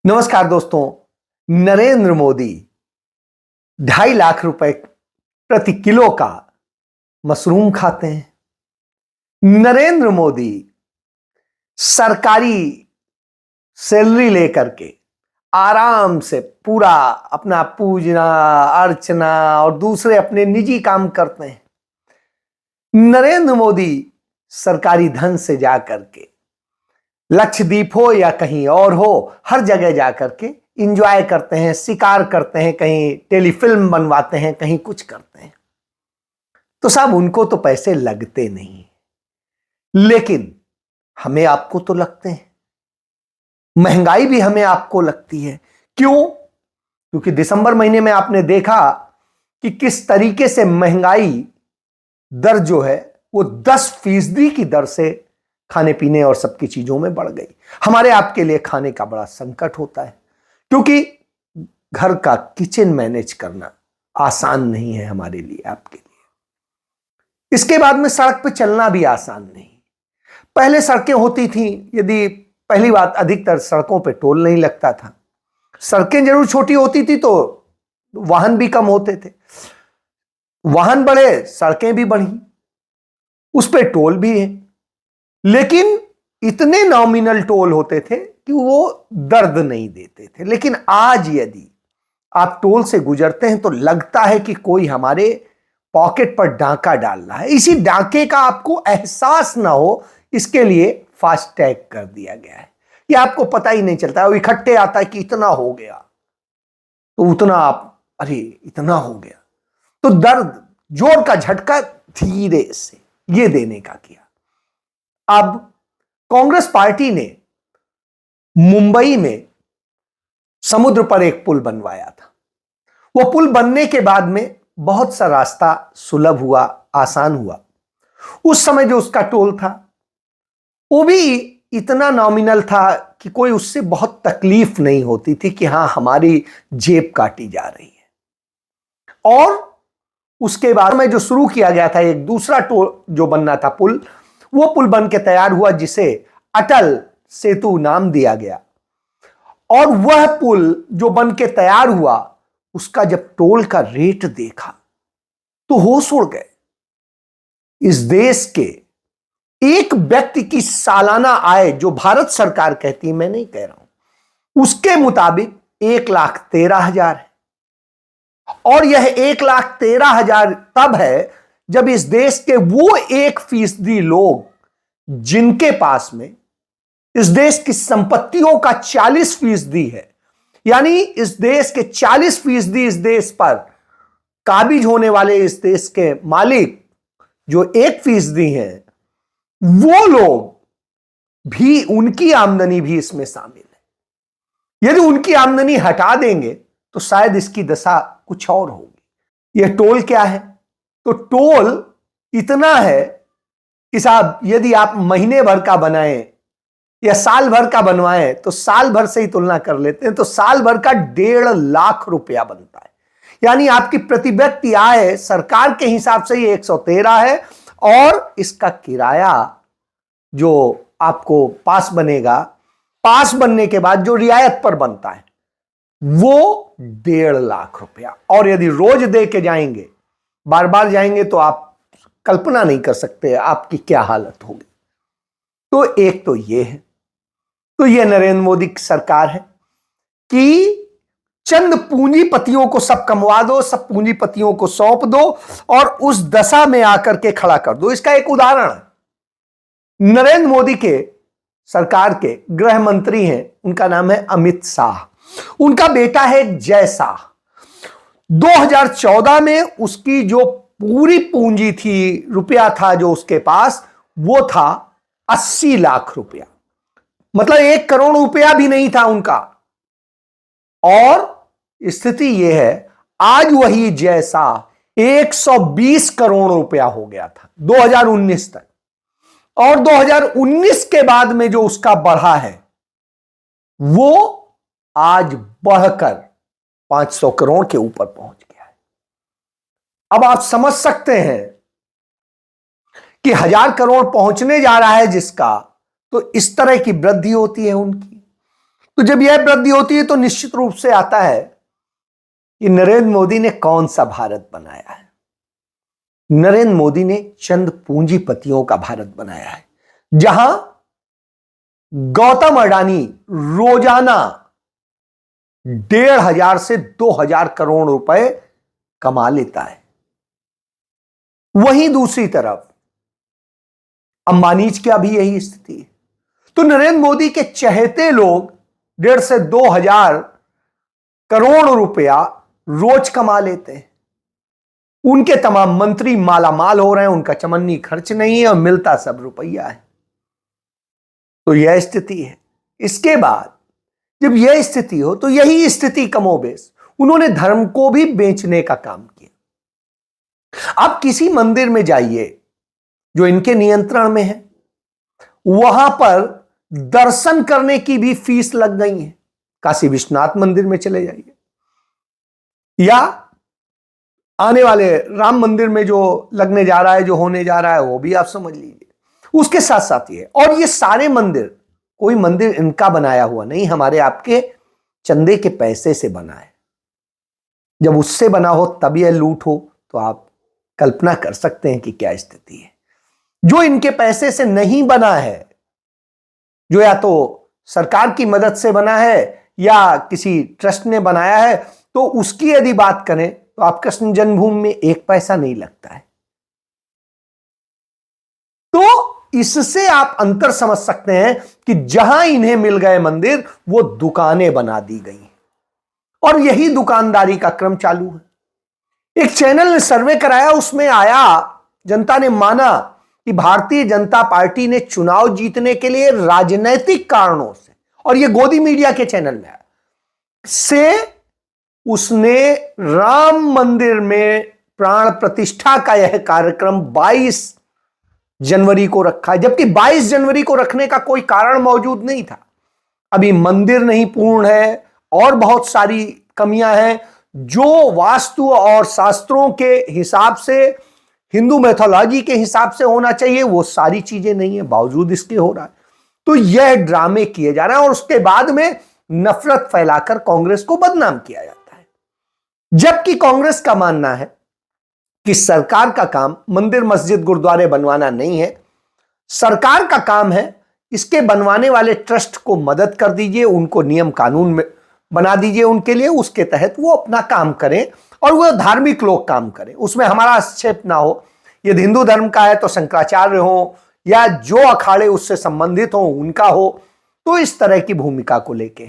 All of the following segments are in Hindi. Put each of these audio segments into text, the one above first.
नमस्कार दोस्तों। नरेंद्र मोदी 2.5 लाख रुपए प्रति किलो का मशरूम खाते हैं। नरेंद्र मोदी सरकारी सैलरी लेकर के आराम से पूरा अपना पूजना अर्चना और दूसरे अपने निजी काम करते हैं। नरेंद्र मोदी सरकारी धन से जाकर के लक्षद्वीप हो या कहीं और हो, हर जगह जाकर के इंजॉय करते हैं, शिकार करते हैं, कहीं टेलीफिल्म बनवाते हैं, कहीं कुछ करते हैं। तो साहब उनको तो पैसे लगते नहीं, लेकिन हमें आपको तो लगते हैं। महंगाई भी हमें आपको लगती है। क्यों? क्योंकि दिसंबर महीने में आपने देखा कि किस तरीके से महंगाई दर जो है वो 10% की दर से खाने पीने और सबकी चीजों में बढ़ गई। हमारे आपके लिए खाने का बड़ा संकट होता है, क्योंकि घर का किचन मैनेज करना आसान नहीं है हमारे लिए, आपके लिए। इसके बाद में सड़क पे चलना भी आसान नहीं। पहले सड़कें होती थी, यदि पहली बात अधिकतर सड़कों पे टोल नहीं लगता था। सड़कें जरूर छोटी होती थी तो वाहन भी कम होते थे। वाहन बढ़े, सड़कें भी बढ़ी, उस पे टोल भी है, लेकिन इतने नॉमिनल टोल होते थे कि वो दर्द नहीं देते थे। लेकिन आज यदि आप टोल से गुजरते हैं तो लगता है कि कोई हमारे पॉकेट पर डांका डाल रहा है। इसी डांके का आपको एहसास ना हो, इसके लिए फास्टैग कर दिया गया है। ये आपको पता ही नहीं चलता, वो इकट्ठे आता है कि इतना हो गया तो उतना आप, अरे इतना हो गया, तो दर्द, जोर का झटका धीरे से ये देने का किया। अब कांग्रेस पार्टी ने मुंबई में समुद्र पर एक पुल बनवाया था। वो पुल बनने के बाद में बहुत सा रास्ता सुलभ हुआ, आसान हुआ। उस समय जो उसका टोल था वो भी इतना नॉमिनल था कि कोई उससे बहुत तकलीफ नहीं होती थी कि हां हमारी जेब काटी जा रही है। और उसके बाद में जो शुरू किया गया था एक दूसरा टोल जो बनना था पुल, वो पुल बन के तैयार हुआ जिसे अटल सेतु नाम दिया गया। और वह पुल जो बन के तैयार हुआ, उसका जब टोल का रेट देखा तो होश उड़ गए। इस देश के एक व्यक्ति की सालाना आय जो भारत सरकार कहती है, मैं नहीं कह रहा हूं, उसके मुताबिक 1,13,000 है। और यह 1,13,000 तब है जब इस देश के वो 1% लोग जिनके पास में इस देश की संपत्तियों का 40% है, यानी इस देश के 40% इस देश पर काबिज होने वाले इस देश के मालिक जो 1% हैं, वो लोग भी, उनकी आमदनी भी इसमें शामिल है। यदि उनकी आमदनी हटा देंगे तो शायद इसकी दशा कुछ और होगी। यह टोल क्या है? तो टोल इतना है कि साहब यदि आप महीने भर का बनाएं या साल भर का बनवाएं, तो साल भर से ही तुलना कर लेते हैं तो साल भर का 1.5 लाख रुपया बनता है। यानी आपकी प्रति व्यक्ति आय सरकार के हिसाब से ही 113 है, और इसका किराया जो आपको पास बनेगा, पास बनने के बाद जो रियायत पर बनता है, वो 1.5 लाख रुपया। और यदि रोज दे के जाएंगे, बार बार जाएंगे, तो आप कल्पना नहीं कर सकते आपकी क्या हालत होगी। तो एक तो ये है, तो यह नरेंद्र मोदी की सरकार है कि चंद पूंजीपतियों को सब कमवा दो, सब पूंजीपतियों को सौंप दो और उस दशा में आकर के खड़ा कर दो। इसका एक उदाहरण है, नरेंद्र मोदी के सरकार के गृह मंत्री हैं, उनका नाम है अमित शाह। उनका बेटा है जय शाह। 2014 में उसकी जो पूरी पूंजी थी, रुपया था जो उसके पास, वो था 80 लाख रुपया। मतलब 1 करोड़ रुपया भी नहीं था उनका। और स्थिति यह है, आज वही जय शाह 120 करोड़ रुपया हो गया था 2019 तक। और 2019 के बाद में जो उसका बढ़ा है, वो आज बढ़कर 500 करोड़ के ऊपर पहुंच गया है। अब आप समझ सकते हैं कि 1000 करोड़ पहुंचने जा रहा है जिसका, तो इस तरह की वृद्धि होती है उनकी। तो जब यह वृद्धि होती है तो निश्चित रूप से आता है कि नरेंद्र मोदी ने कौन सा भारत बनाया है। नरेंद्र मोदी ने चंद पूंजीपतियों का भारत बनाया है, जहां गौतम अडानी रोजाना 1,500 से 2,000 करोड़ रुपए कमा लेता है। वहीं दूसरी तरफ अंबानीज का भी यही स्थिति है। तो नरेंद्र मोदी के चहेते लोग 1,500 से 2,000 करोड़ रुपया रोज कमा लेते हैं। उनके तमाम मंत्री मालामाल हो रहे हैं, उनका चमन्नी खर्च नहीं है और मिलता सब रुपया है। तो यह स्थिति है। इसके बाद जब यह स्थिति हो तो यही स्थिति कमोबेश उन्होंने धर्म को भी बेचने का काम किया। आप किसी मंदिर में जाइए जो इनके नियंत्रण में है, वहां पर दर्शन करने की भी फीस लग गई है। काशी विश्वनाथ मंदिर में चले जाइए या आने वाले राम मंदिर में जो लगने जा रहा है, जो होने जा रहा है, वो भी आप समझ लीजिए। उसके साथ साथ ये, और ये सारे मंदिर, कोई मंदिर इनका बनाया हुआ नहीं, हमारे आपके चंदे के पैसे से बना है। जब उससे बना हो तब यह लूट हो तो आप कल्पना कर सकते हैं कि क्या स्थिति है। जो इनके पैसे से नहीं बना है, जो या तो सरकार की मदद से बना है या किसी ट्रस्ट ने बनाया है, तो उसकी यदि बात करें तो आप कृष्ण जन्मभूमि में 1 पैसा नहीं लगता है। तो इससे आप अंतर समझ सकते हैं कि जहां इन्हें मिल गए मंदिर, वो दुकानें बना दी गई और यही दुकानदारी का क्रम चालू है। एक चैनल ने सर्वे कराया, उसमें आया, जनता ने माना कि भारतीय जनता पार्टी ने चुनाव जीतने के लिए राजनैतिक कारणों से, और यह गोदी मीडिया के चैनल में आया, से उसने राम मंदिर में प्राण प्रतिष्ठा का यह कार्यक्रम 22 जनवरी को रखा है, जबकि 22 जनवरी को रखने का कोई कारण मौजूद नहीं था। अभी मंदिर नहीं पूर्ण है और बहुत सारी कमियां हैं जो वास्तु और शास्त्रों के हिसाब से, हिंदू मैथोलॉजी के हिसाब से होना चाहिए, वो सारी चीजें नहीं है, बावजूद इसके हो रहा है। तो यह ड्रामे किए जा रहे हैं और उसके बाद में नफरत फैलाकर कांग्रेस को बदनाम किया जाता है। जबकि कांग्रेस का मानना है कि सरकार का काम मंदिर मस्जिद गुरुद्वारे बनवाना नहीं है, सरकार का काम है इसके बनवाने वाले ट्रस्ट को मदद कर दीजिए, उनको नियम कानून में बना दीजिए उनके लिए, उसके तहत वो अपना काम करें और वो धार्मिक लोग काम करें, उसमें हमारा हस्तक्षेप ना हो। यदि हिंदू धर्म का है तो शंकराचार्य हो या जो अखाड़े उससे संबंधित हो उनका हो, तो इस तरह की भूमिका को लेके।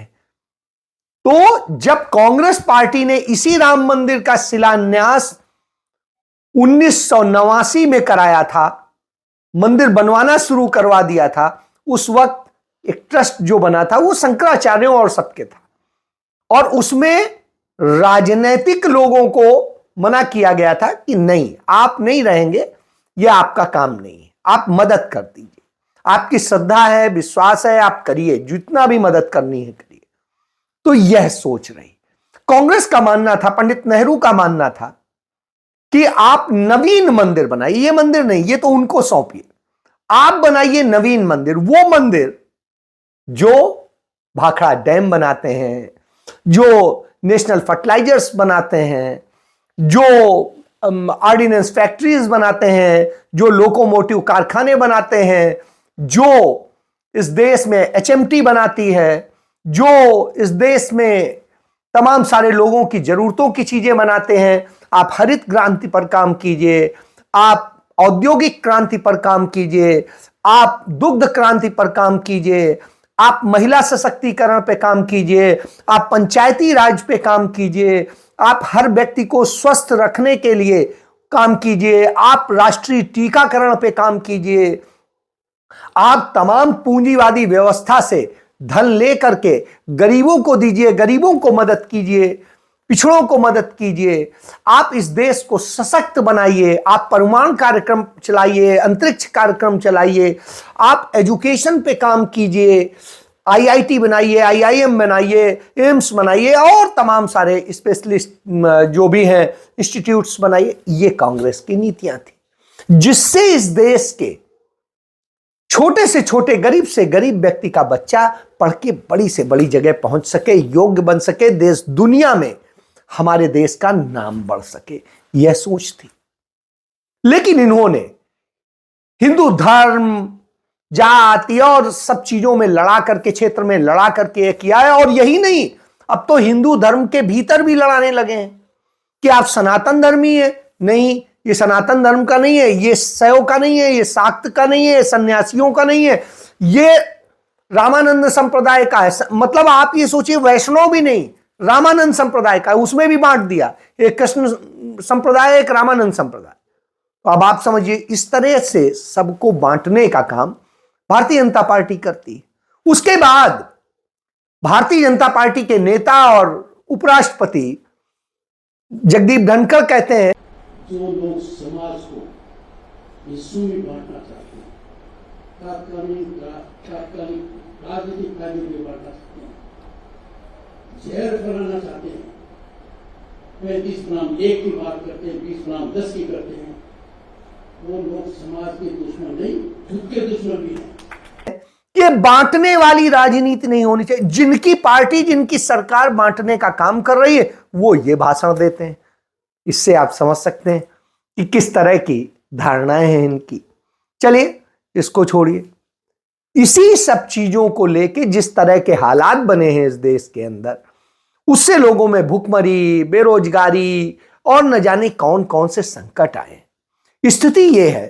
तो जब कांग्रेस पार्टी ने इसी राम मंदिर का शिलान्यास 1989 में कराया था, मंदिर बनवाना शुरू करवा दिया था, उस वक्त एक ट्रस्ट जो बना था वो शंकराचार्यों और सबके था, और उसमें राजनीतिक लोगों को मना किया गया था कि नहीं, आप नहीं रहेंगे, यह आपका काम नहीं है, आप मदद कर दीजिए, आपकी श्रद्धा है, विश्वास है, आप करिए, जितना भी मदद करनी है करिए। तो यह सोच रही कांग्रेस का मानना था, पंडित नेहरू का मानना था कि आप नवीन मंदिर बनाइए, ये मंदिर नहीं, ये तो उनको सौंपिए, आप बनाइए नवीन मंदिर, वो मंदिर जो भाखड़ा डैम बनाते हैं, जो नेशनल फर्टिलाइजर्स बनाते हैं, जो ऑर्डिनेंस फैक्ट्रीज बनाते हैं, जो लोकोमोटिव कारखाने बनाते हैं, जो इस देश में एचएमटी बनाती है, जो इस देश में तमाम सारे लोगों की जरूरतों की चीजें बनाते हैं। आप हरित क्रांति पर काम कीजिए, आप औद्योगिक क्रांति पर काम कीजिए, आप दुग्ध क्रांति पर काम कीजिए, आप महिला सशक्तिकरण पे काम कीजिए, आप पंचायती राज पे काम कीजिए, आप हर व्यक्ति को स्वस्थ रखने के लिए काम कीजिए, आप राष्ट्रीय टीकाकरण पे काम कीजिए, आप तमाम पूंजीवादी व्यवस्था से धन लेकर के गरीबों को दीजिए, गरीबों को मदद कीजिए, पिछड़ों को मदद कीजिए, आप इस देश को सशक्त बनाइए, आप परमाणु कार्यक्रम चलाइए, अंतरिक्ष कार्यक्रम चलाइए, आप एजुकेशन पे काम कीजिए, आईआईटी बनाइए, आईआईएम बनाइए, एम्स बनाइए और तमाम सारे स्पेशलिस्ट जो भी हैं इंस्टीट्यूट्स बनाइए। ये कांग्रेस की नीतियां थी, जिससे इस देश के छोटे से गरीब व्यक्ति का बच्चा पढ़ के बड़ी से बड़ी जगह पहुंच सके, योग्य बन सके, देश दुनिया में हमारे देश का नाम बढ़ सके, यह सोच थी। लेकिन इन्होंने हिंदू धर्म, जाति और सब चीजों में लड़ा करके, क्षेत्र में लड़ा करके किया है। और यही नहीं, अब तो हिंदू धर्म के भीतर भी लड़ाने लगे हैं कि आप सनातन धर्मी है। नहीं, ये सनातन धर्म का नहीं है, ये शैव का नहीं है, ये शाक्त का नहीं है, सन्यासियों का नहीं है, ये रामानंद संप्रदाय का है। मतलब आप ये सोचिए, वैष्णव भी नहीं, रामानंद संप्रदाय का है, उसमें भी बांट दिया, एक कृष्ण संप्रदाय, एक रामानंद संप्रदाय। तो अब आप समझिए, इस तरह से सबको बांटने का काम भारतीय जनता पार्टी करती। उसके बाद भारतीय जनता पार्टी के नेता और उपराष्ट्रपति जगदीप धनखड़ कहते हैं, जो लोग समाज को हिस्सों में बांटना चाहते हैं, तात्कालिक राजनीतिक फायदे में बांटना चाहते हैं, जहर फैलाना चाहते हैं, 35 बनाम 1 की बात करते हैं, 20 बनाम 10 की करते हैं, वो लोग समाज के दुश्मन नहीं, खुद के दुश्मन भी हैं। ये बांटने वाली राजनीति नहीं होनी चाहिए। जिनकी पार्टी, जिनकी सरकार बांटने का काम कर रही है, वो ये भाषण देते हैं। इससे आप समझ सकते हैं कि किस तरह की धारणाएं हैं इनकी। चलिए, इसको छोड़िए। इसी सब चीजों को लेके जिस तरह के हालात बने हैं इस देश के अंदर, उससे लोगों में भुखमरी, बेरोजगारी और न जाने कौन कौन से संकट आए। स्थिति यह है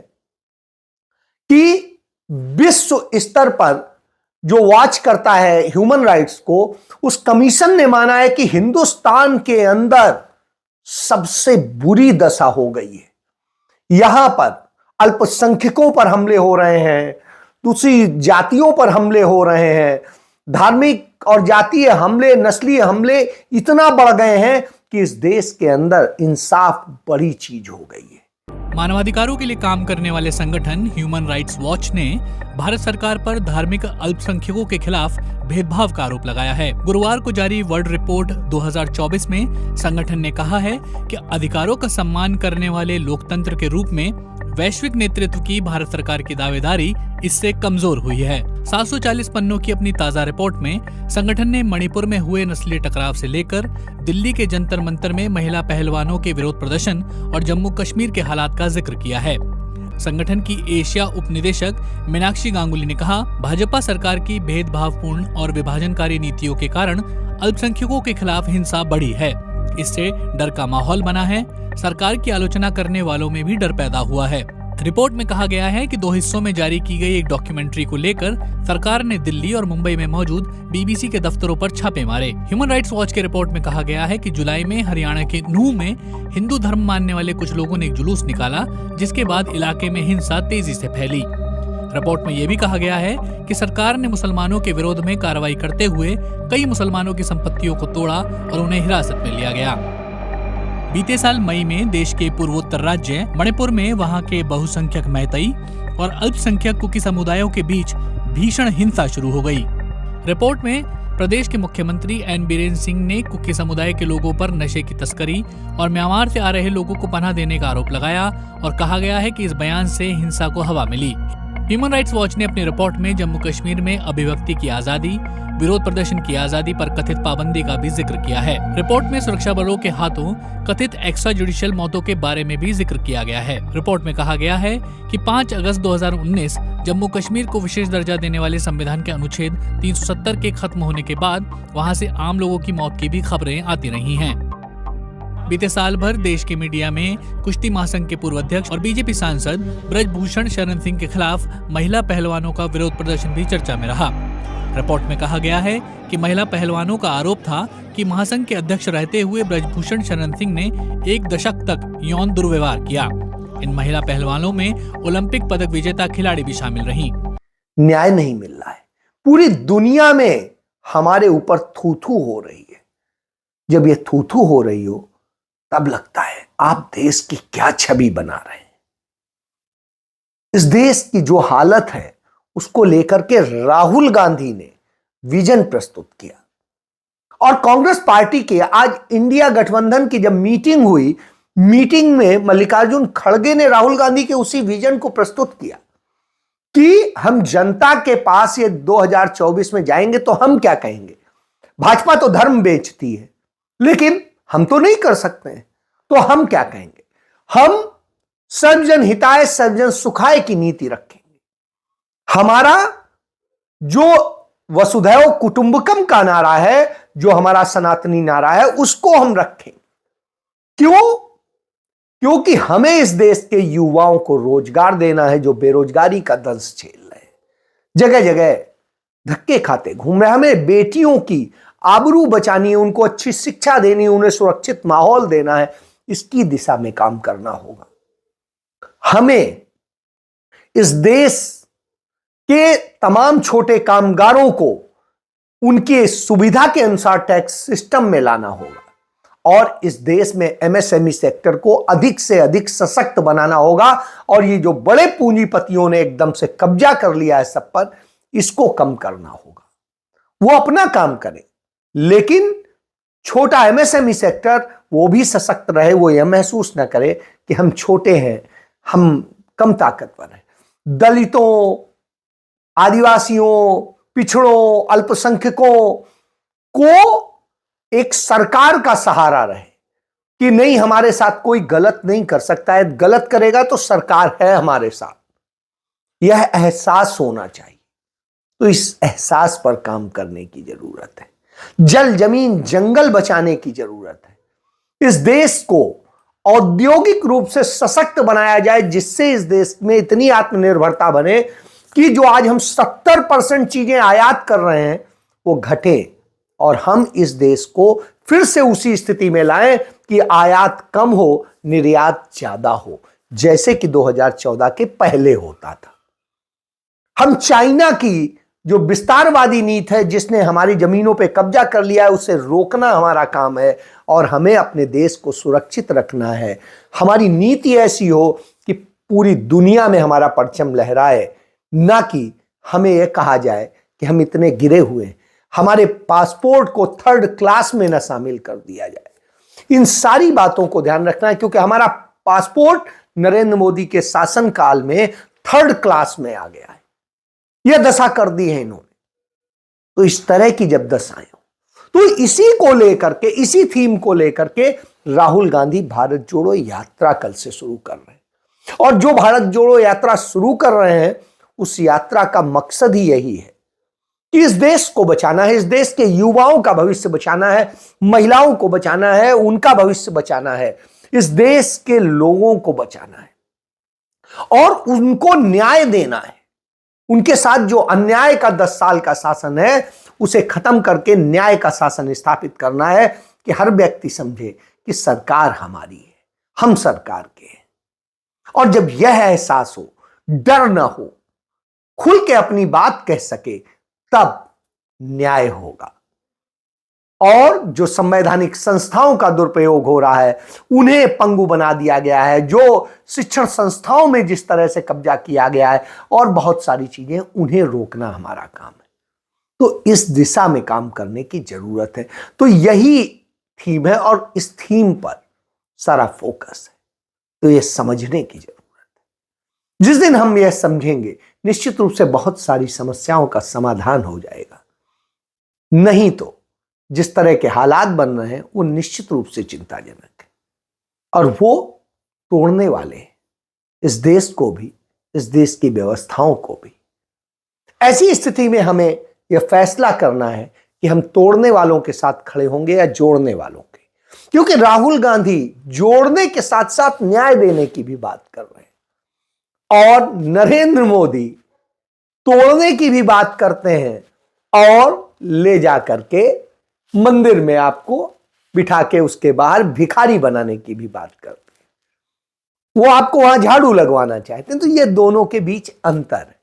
कि विश्व स्तर पर जो वॉच करता है ह्यूमन राइट्स को, उस कमीशन ने माना है कि हिंदुस्तान के अंदर सबसे बुरी दशा हो गई है। यहां पर अल्पसंख्यकों पर हमले हो रहे हैं, दूसरी जातियों पर हमले हो रहे हैं, धार्मिक और जातीय हमले, नस्लीय हमले इतना बढ़ गए हैं कि इस देश के अंदर इंसाफ बड़ी चीज हो गई है। मानवाधिकारों के लिए काम करने वाले संगठन ह्यूमन राइट्स वॉच ने भारत सरकार पर धार्मिक अल्पसंख्यकों के खिलाफ भेदभाव का आरोप लगाया है। गुरुवार को जारी वर्ल्ड रिपोर्ट 2024 में संगठन ने कहा है कि अधिकारों का सम्मान करने वाले लोकतंत्र के रूप में वैश्विक नेतृत्व की भारत सरकार की दावेदारी इससे कमजोर हुई है। 740 पन्नों की अपनी ताजा रिपोर्ट में संगठन ने मणिपुर में हुए नस्लीय टकराव से लेकर दिल्ली के जंतर मंतर में महिला पहलवानों के विरोध प्रदर्शन और जम्मू कश्मीर के हालात का जिक्र किया है। संगठन की एशिया उप निदेशक मीनाक्षी गांगुली ने कहा, भाजपा सरकार की भेदभावपूर्ण और विभाजनकारी नीतियों के कारण अल्पसंख्यकों के खिलाफ हिंसा बढ़ी है। इससे डर का माहौल बना है। सरकार की आलोचना करने वालों में भी डर पैदा हुआ है। रिपोर्ट में कहा गया है कि 2 हिस्सों में जारी की गई एक डॉक्यूमेंट्री को लेकर सरकार ने दिल्ली और मुंबई में मौजूद बीबीसी के दफ्तरों पर छापे मारे। ह्यूमन राइट्स वॉच के रिपोर्ट में कहा गया है कि जुलाई में हरियाणा के नूंह में हिंदू धर्म मानने वाले कुछ लोगों ने एक जुलूस निकाला, जिसके बाद इलाके में हिंसा तेजी से फैली। रिपोर्ट में यह भी कहा गया है कि सरकार ने मुसलमानों के विरोध में कार्रवाई करते हुए कई मुसलमानों की संपत्तियों को तोड़ा और उन्हें हिरासत में लिया गया। बीते साल मई में देश के पूर्वोत्तर राज्य मणिपुर में वहां के बहुसंख्यक मैतई और अल्पसंख्यक कुकी समुदायों के बीच भीषण हिंसा शुरू हो गई। रिपोर्ट में प्रदेश के मुख्यमंत्री एन बीरेन सिंह ने कुकी समुदाय के लोगों पर नशे की तस्करी और म्यांमार से आ रहे लोगों को पनाह देने का आरोप लगाया और कहा गया है कि इस बयान से हिंसा को हवा मिली। ह्यूमन राइट्स वॉच ने अपनी रिपोर्ट में जम्मू कश्मीर में अभिव्यक्ति की आजादी, विरोध प्रदर्शन की आजादी पर कथित पाबंदी का भी जिक्र किया है। रिपोर्ट में सुरक्षा बलों के हाथों कथित एक्स्ट्रा जुडिशियल मौतों के बारे में भी जिक्र किया गया है। रिपोर्ट में कहा गया है कि 5 अगस्त 2019 जम्मू कश्मीर को विशेष दर्जा देने वाले संविधान के अनुच्छेद 370 के खत्म होने के बाद वहां से आम लोगों की मौत की भी खबरें आती रही हैं। बीते साल भर देश के मीडिया में कुश्ती महासंघ के पूर्व अध्यक्ष और बीजेपी सांसद ब्रजभूषण शरण सिंह के खिलाफ महिला पहलवानों का विरोध प्रदर्शन भी चर्चा में रहा। रिपोर्ट में कहा गया है कि महिला पहलवानों का आरोप था कि महासंघ के अध्यक्ष रहते हुए ब्रजभूषण शरण सिंह ने 1 दशक तक यौन दुर्व्यवहार किया। इन महिला पहलवानों में ओलंपिक पदक विजेता खिलाड़ी भी शामिल रहीं। न्याय नहीं मिल रहा है, पूरी दुनिया में हमारे ऊपर थू-थू हो रही है। जब ये थू-थू हो रही हो तब लगता है आप देश की क्या छवि बना रहे हैं। इस देश की जो हालत है उसको लेकर के राहुल गांधी ने विजन प्रस्तुत किया और कांग्रेस पार्टी के आज इंडिया गठबंधन की जब मीटिंग हुई, मीटिंग में मल्लिकार्जुन खड़गे ने राहुल गांधी के उसी विजन को प्रस्तुत किया कि हम जनता के पास ये 2024 में जाएंगे तो हम क्या कहेंगे? भाजपा तो धर्म बेचती है, लेकिन हम तो नहीं कर सकते हैं, तो हम क्या कहेंगे? हम सर्वजन हिताय सर्वजन सुखाय की नीति रखेंगे। हमारा जो वसुधैव कुटुंबकम का नारा है, जो हमारा सनातनी नारा है, उसको हम रखें। क्यों? क्योंकि हमें इस देश के युवाओं को रोजगार देना है, जो बेरोजगारी का दंश झेल रहे हैं, जगह जगह धक्के खाते घूम रहे हैं। हमें बेटियों की आबरू बचानी है, उनको अच्छी शिक्षा देनी है, उन्हें सुरक्षित माहौल देना है। इसकी दिशा में काम करना होगा। हमें इस देश के तमाम छोटे कामगारों को उनके सुविधा के अनुसार टैक्स सिस्टम में लाना होगा और इस देश में एमएसएमई सेक्टर को अधिक से अधिक सशक्त बनाना होगा। और ये जो बड़े पूंजीपतियों ने एकदम से कब्जा कर लिया है सब पर, इसको कम करना होगा। वो अपना काम करें, लेकिन छोटा एमएसएमई सेक्टर वो भी सशक्त रहे, वो यह महसूस ना करे कि हम छोटे हैं, हम कम ताकतवर हैं। दलितों, आदिवासियों, पिछड़ों, अल्पसंख्यकों को एक सरकार का सहारा रहे कि नहीं, हमारे साथ कोई गलत नहीं कर सकता है, गलत करेगा तो सरकार है हमारे साथ, यह एहसास होना चाहिए। तो इस एहसास पर काम करने की जरूरत है। जल, जमीन, जंगल बचाने की जरूरत है। इस देश को औद्योगिक रूप से सशक्त बनाया जाए, जिससे इस देश में इतनी आत्मनिर्भरता बने कि जो आज हम 70% चीजें आयात कर रहे हैं वो घटे और हम इस देश को फिर से उसी स्थिति में लाएं कि आयात कम हो, निर्यात ज्यादा हो, जैसे कि 2014 के पहले होता था। हम चाइना की जो विस्तारवादी नीति है, जिसने हमारी जमीनों पे कब्जा कर लिया है, उसे रोकना हमारा काम है और हमें अपने देश को सुरक्षित रखना है। हमारी नीति ऐसी हो कि पूरी दुनिया में हमारा परचम लहराए, ना कि हमें यह कहा जाए कि हम इतने गिरे हुए हैं, हमारे पासपोर्ट को 3rd क्लास में न शामिल कर दिया जाए। इन सारी बातों को ध्यान रखना है, क्योंकि हमारा पासपोर्ट नरेंद्र मोदी के शासनकाल में 3rd क्लास में आ गया है। यह दशा कर दी है इन्होंने। तो इस तरह की जब दशाएं हो, तो इसी को लेकर के, इसी थीम को लेकर के राहुल गांधी भारत जोड़ो यात्रा कल से शुरू कर रहे हैं। और जो भारत जोड़ो यात्रा शुरू कर रहे हैं, उस यात्रा का मकसद ही यही है कि इस देश को बचाना है, इस देश के युवाओं का भविष्य बचाना है, महिलाओं को बचाना है, उनका भविष्य बचाना है, इस देश के लोगों को बचाना है और उनको न्याय देना है। उनके साथ जो अन्याय का 10 साल का शासन है, उसे खत्म करके न्याय का शासन स्थापित करना है कि हर व्यक्ति समझे कि सरकार हमारी है, हम सरकार के हैं। और जब यह एहसास हो, डर ना हो, खुल के अपनी बात कह सके, तब न्याय होगा। और जो संवैधानिक संस्थाओं का दुरुपयोग हो रहा है, उन्हें पंगु बना दिया गया है, जो शिक्षण संस्थाओं में जिस तरह से कब्जा किया गया है, और बहुत सारी चीजें, उन्हें रोकना हमारा काम है। तो इस दिशा में काम करने की जरूरत है। तो यही थीम है और इस थीम पर सारा फोकस है। तो यह समझने की जरूरत है। जिस दिन हम यह समझेंगे, निश्चित रूप से बहुत सारी समस्याओं का समाधान हो जाएगा। नहीं तो जिस तरह के हालात बन रहे हैं, वो निश्चित रूप से चिंताजनक है और वो तोड़ने वाले हैं इस देश को भी, इस देश की व्यवस्थाओं को भी। ऐसी स्थिति में हमें यह फैसला करना है कि हम तोड़ने वालों के साथ खड़े होंगे या जोड़ने वालों के। क्योंकि राहुल गांधी जोड़ने के साथ साथ न्याय देने की भी बात कर रहे हैं और नरेंद्र मोदी तोड़ने की भी बात करते हैं और ले जा करके मंदिर में आपको बिठा के उसके बाहर भिखारी बनाने की भी बात करते हैं। वो आपको वहां झाड़ू लगवाना चाहते हैं। तो ये दोनों के बीच अंतर है।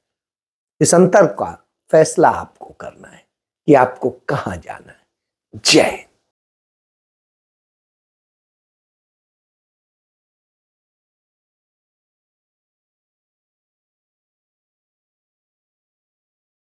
इस अंतर का फैसला आपको करना है कि आपको कहां जाना है। जय